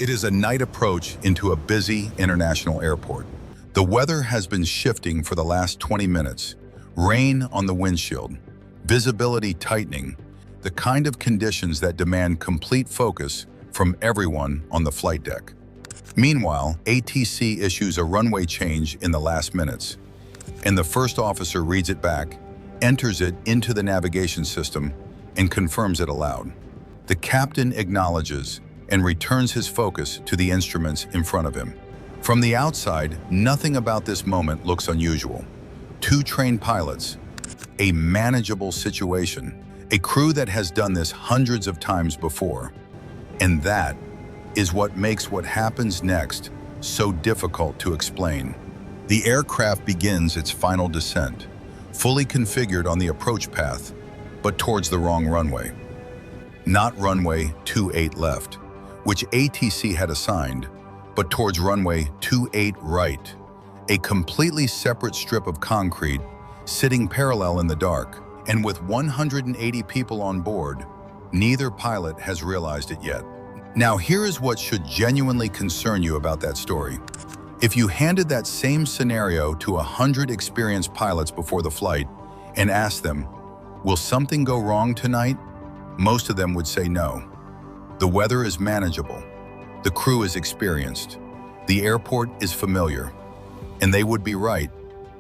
It is a night approach into a busy international airport. The weather has been shifting for the last 20 minutes. Rain on the windshield, visibility tightening, the kind of conditions that demand complete focus from everyone on the flight deck. Meanwhile, ATC issues a runway change in the last minutes, and the first officer reads it back, enters it into the navigation system, and confirms it aloud. The captain acknowledges and returns his focus to the instruments in front of him. From the outside, nothing about this moment looks unusual. 2 trained pilots, a manageable situation, a crew that has done this hundreds of times before. And that is what makes what happens next so difficult to explain. The aircraft begins its final descent, fully configured on the approach path, but towards the wrong runway. Not runway 28 left, which ATC had assigned, but towards runway 28 right, a completely separate strip of concrete sitting parallel in the dark. And with 180 people on board, neither pilot has realized it yet. Now here is what should genuinely concern you about that story. If you handed that same scenario to 100 experienced pilots before the flight and asked them, "Will something go wrong tonight?" most of them would say no. The weather is manageable, the crew is experienced, the airport is familiar, and they would be right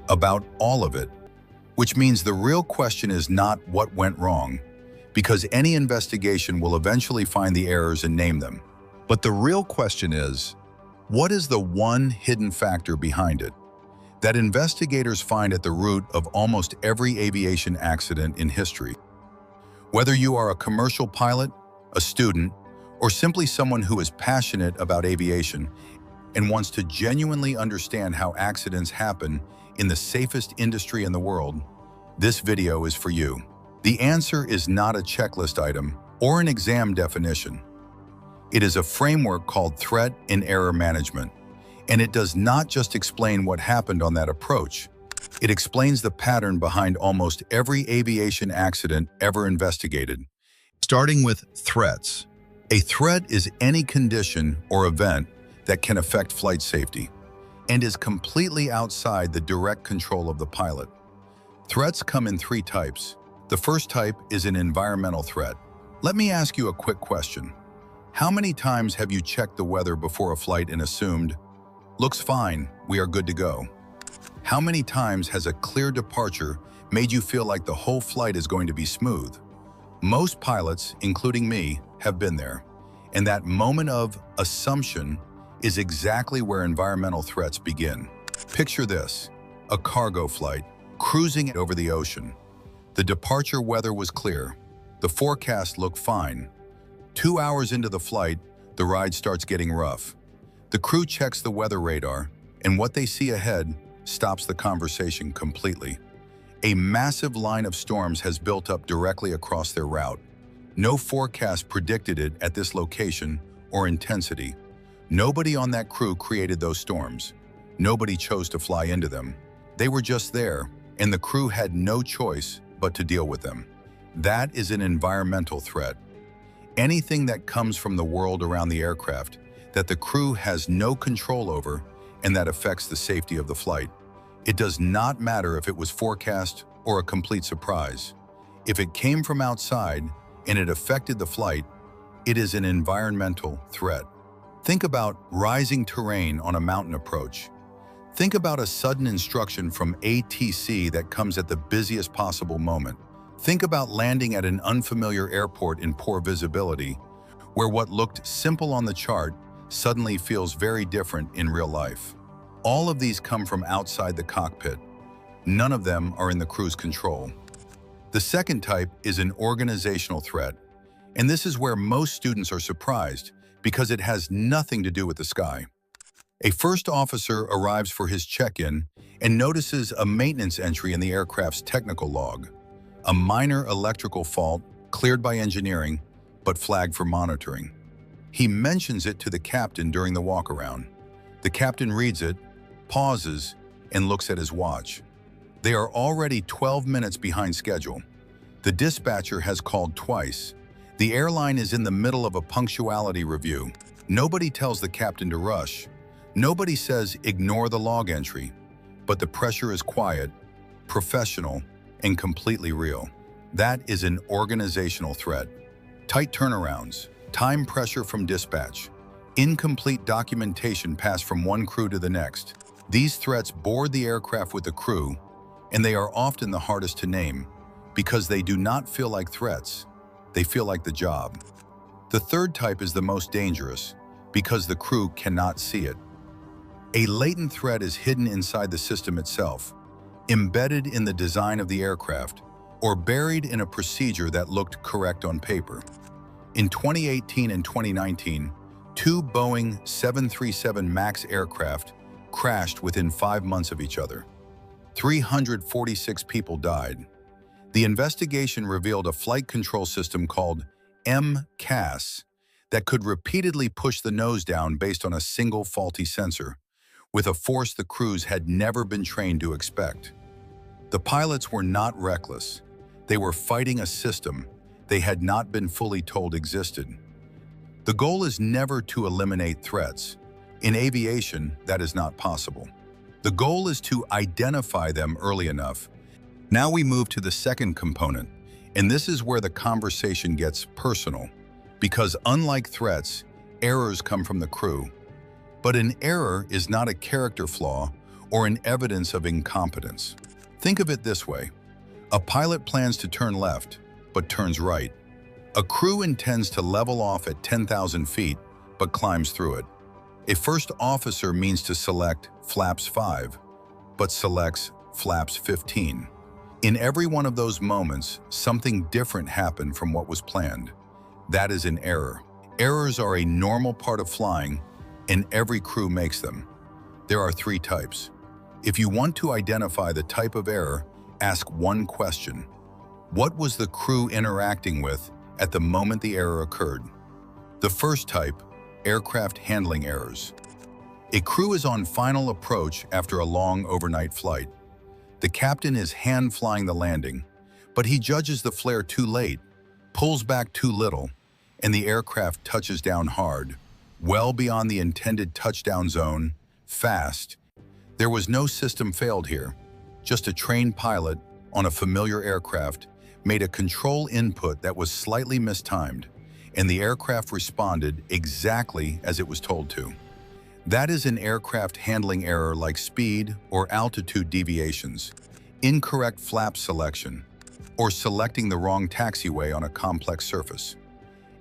about all of it. Which means the real question is not what went wrong, because any investigation will eventually find the errors and name them. But the real question is, what is the one hidden factor behind it that investigators find at the root of almost every aviation accident in history? Whether you are a commercial pilot, a student, or simply someone who is passionate about aviation and wants to genuinely understand how accidents happen in the safest industry in the world, this video is for you. The answer is not a checklist item or an exam definition. It is a framework called threat and error management, and it does not just explain what happened on that approach. It explains the pattern behind almost every aviation accident ever investigated. Starting with threats. A threat is any condition or event that can affect flight safety and is completely outside the direct control of the pilot. Threats come in 3 types. The first type is an environmental threat. Let me ask you a quick question. How many times have you checked the weather before a flight and assumed, "Looks fine, we are good to go"? How many times has a clear departure made you feel like the whole flight is going to be smooth? Most pilots, including me, have been there. And that moment of assumption is exactly where environmental threats begin. Picture this: a cargo flight, cruising over the ocean. The departure weather was clear. The forecast looked fine. 2 hours into the flight, the ride starts getting rough. The crew checks the weather radar, and what they see ahead stops the conversation completely. A massive line of storms has built up directly across their route. No forecast predicted it at this location or intensity. Nobody on that crew created those storms. Nobody chose to fly into them. They were just there, and the crew had no choice but to deal with them. That is an environmental threat. Anything that comes from the world around the aircraft that the crew has no control over and that affects the safety of the flight. It does not matter if it was forecast or a complete surprise. If it came from outside and it affected the flight, it is an environmental threat. Think about rising terrain on a mountain approach. Think about a sudden instruction from ATC that comes at the busiest possible moment. Think about landing at an unfamiliar airport in poor visibility, where what looked simple on the chart suddenly feels very different in real life. All of these come from outside the cockpit. None of them are in the crew's control. The second type is an organizational threat, and this is where most students are surprised because it has nothing to do with the sky. A first officer arrives for his check-in and notices a maintenance entry in the aircraft's technical log. A minor electrical fault cleared by engineering, but flagged for monitoring. He mentions it to the captain during the walk-around. The captain reads it, pauses, and looks at his watch. They are already 12 minutes behind schedule. The dispatcher has called twice. The airline is in the middle of a punctuality review. Nobody tells the captain to rush. Nobody says ignore the log entry. But the pressure is quiet, professional, and completely real. That is an organizational threat. Tight turnarounds, time pressure from dispatch, incomplete documentation passed from one crew to the next. These threats board the aircraft with the crew, and they are often the hardest to name because they do not feel like threats. They feel like the job. The third type is the most dangerous because the crew cannot see it. A latent threat is hidden inside the system itself, embedded in the design of the aircraft, or buried in a procedure that looked correct on paper. In 2018 and 2019, two Boeing 737 MAX aircraft crashed within 5 months of each other. 346 people died. The investigation revealed a flight control system called MCAS that could repeatedly push the nose down based on a single faulty sensor, with a force the crews had never been trained to expect. The pilots were not reckless. They were fighting a system they had not been fully told existed. The goal is never to eliminate threats. In aviation, that is not possible. The goal is to identify them early enough. Now we move to the second component, and this is where the conversation gets personal, because unlike threats, errors come from the crew. But an error is not a character flaw or an evidence of incompetence. Think of it this way. A pilot plans to turn left, but turns right. A crew intends to level off at 10,000 feet, but climbs through it. A first officer means to select flaps 5, but selects flaps 15. In every one of those moments, something different happened from what was planned. That is an error. Errors are a normal part of flying, and every crew makes them. There are 3 types. If you want to identify the type of error, ask one question. What was the crew interacting with at the moment the error occurred? The first type, aircraft handling errors. A crew is on final approach after a long overnight flight. The captain is hand-flying the landing, but he judges the flare too late, pulls back too little, and the aircraft touches down hard, well beyond the intended touchdown zone, fast. There was no system failed here. Just a trained pilot on a familiar aircraft made a control input that was slightly mistimed, and the aircraft responded exactly as it was told to. That is an aircraft handling error like speed or altitude deviations, incorrect flap selection, or selecting the wrong taxiway on a complex surface.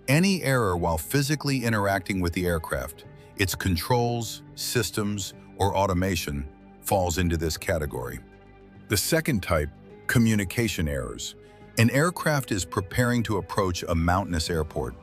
Any error while physically interacting with the aircraft, its controls, systems, or automation, falls into this category. The second type, communication errors. An aircraft is preparing to approach a mountainous airport.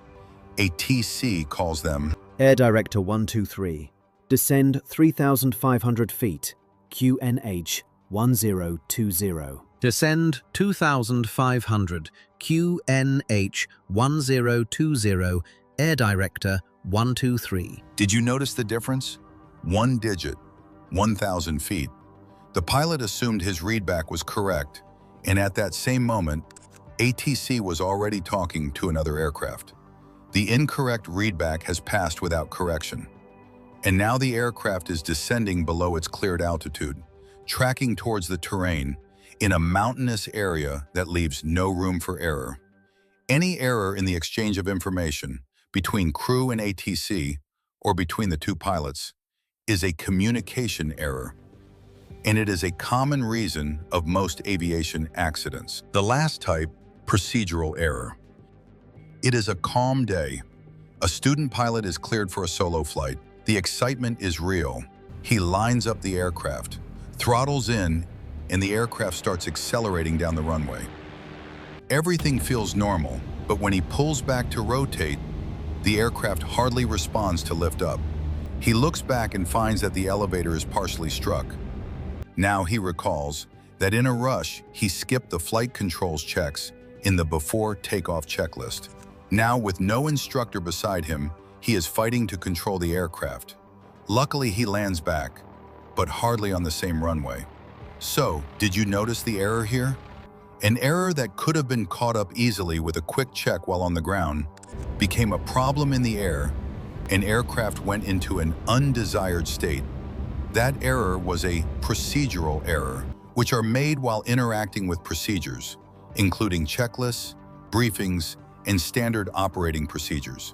A TC calls them Air Director 123. Descend 3,500 feet. QNH 1020. Descend 2,500. QNH 1020. Air Director 123. Did you notice the difference? One digit, 1,000 feet. The pilot assumed his readback was correct, and at that same moment, ATC was already talking to another aircraft. The incorrect readback has passed without correction, and now the aircraft is descending below its cleared altitude, tracking towards the terrain in a mountainous area that leaves no room for error. Any error in the exchange of information between crew and ATC, or between the two pilots, is a communication error, and it is a common reason of most aviation accidents. The last type, procedural error. It is a calm day. A student pilot is cleared for a solo flight. The excitement is real. He lines up the aircraft, throttles in, and the aircraft starts accelerating down the runway. Everything feels normal, but when he pulls back to rotate, the aircraft hardly responds to lift up. He looks back and finds that the elevator is partially struck. Now he recalls that in a rush, he skipped the flight controls checks in the before takeoff checklist. Now, with no instructor beside him, he is fighting to control the aircraft. Luckily, he lands back, but hardly on the same runway. So, did you notice the error here? An error that could have been caught up easily with a quick check while on the ground became a problem in the air An aircraft went into an undesired state. That error was a procedural error, which are made while interacting with procedures, including checklists, briefings, and standard operating procedures.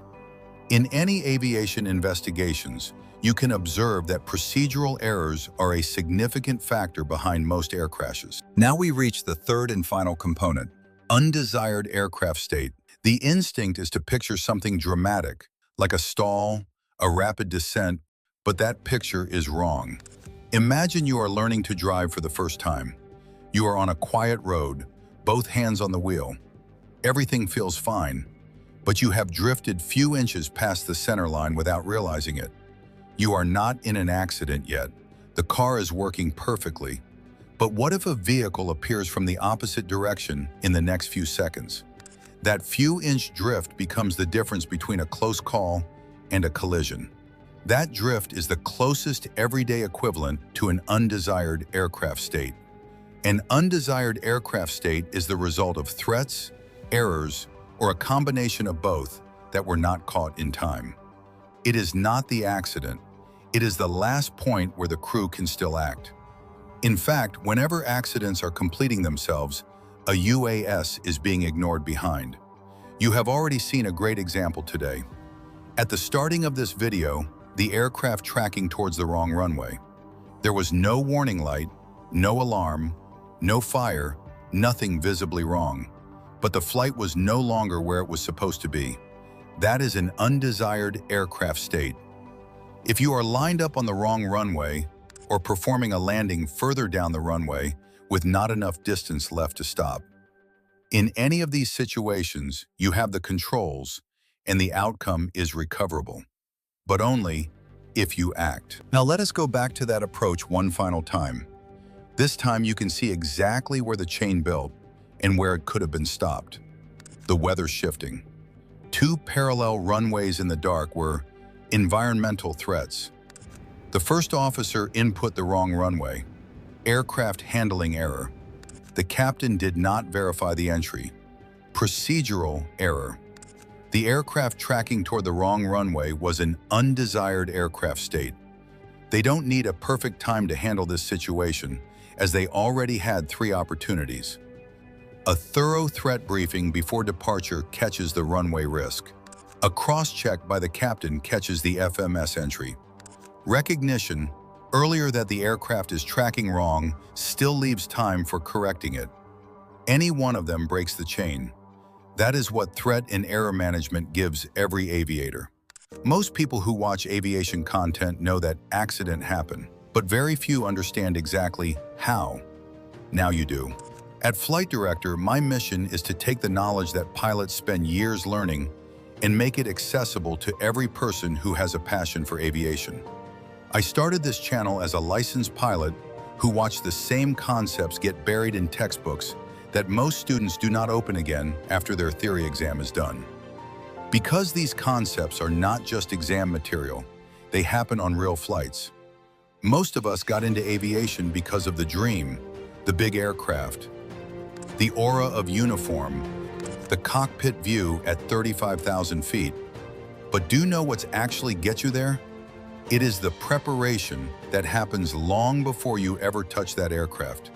In any aviation investigations, you can observe that procedural errors are a significant factor behind most air crashes. Now we reach the third and final component, undesired aircraft state. The instinct is to picture something dramatic, like a stall, a rapid descent, but that picture is wrong. Imagine you are learning to drive for the first time. You are on a quiet road, both hands on the wheel. Everything feels fine, but you have drifted few inches past the center line without realizing it. You are not in an accident yet. The car is working perfectly. But what if a vehicle appears from the opposite direction in the next few seconds? That few-inch drift becomes the difference between a close call and a collision. That drift is the closest everyday equivalent to an undesired aircraft state. An undesired aircraft state is the result of threats, errors, or a combination of both that were not caught in time. It is not the accident. It is the last point where the crew can still act. In fact, whenever accidents are completing themselves, a UAS is being ignored behind. You have already seen a great example today. At the starting of this video, the aircraft tracking towards the wrong runway. There was no warning light, no alarm, no fire, nothing visibly wrong. But the flight was no longer where it was supposed to be. That is an undesired aircraft state. If you are lined up on the wrong runway or performing a landing further down the runway with not enough distance left to stop. In any of these situations, you have the controls and the outcome is recoverable, but only if you act. Now let us go back to that approach one final time. This time you can see exactly where the chain built and where it could have been stopped. The weather shifting. Two parallel runways in the dark were environmental threats. The first officer input the wrong runway. Aircraft handling error. The captain did not verify the entry. Procedural error. The aircraft tracking toward the wrong runway was an undesired aircraft state. They don't need a perfect time to handle this situation, as they already had 3 opportunities. A thorough threat briefing before departure catches the runway risk. A cross-check by the captain catches the FMS entry. Recognition, earlier that the aircraft is tracking wrong, still leaves time for correcting it. Any one of them breaks the chain. That is what threat and error management gives every aviator. Most people who watch aviation content know that accidents happen, but very few understand exactly how. Now you do. At Flight Director, my mission is to take the knowledge that pilots spend years learning and make it accessible to every person who has a passion for aviation. I started this channel as a licensed pilot who watched the same concepts get buried in textbooks that most students do not open again after their theory exam is done. Because these concepts are not just exam material, they happen on real flights. Most of us got into aviation because of the dream, the big aircraft, the aura of uniform, the cockpit view at 35,000 feet. But do you know what's actually get you there? It is the preparation that happens long before you ever touch that aircraft.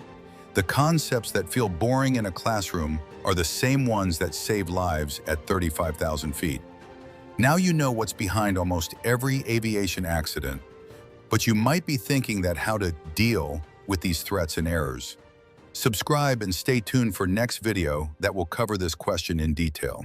The concepts that feel boring in a classroom are the same ones that save lives at 35,000 feet. Now you know what's behind almost every aviation accident, but you might be thinking that how to deal with these threats and errors. Subscribe and stay tuned for next video that will cover this question in detail.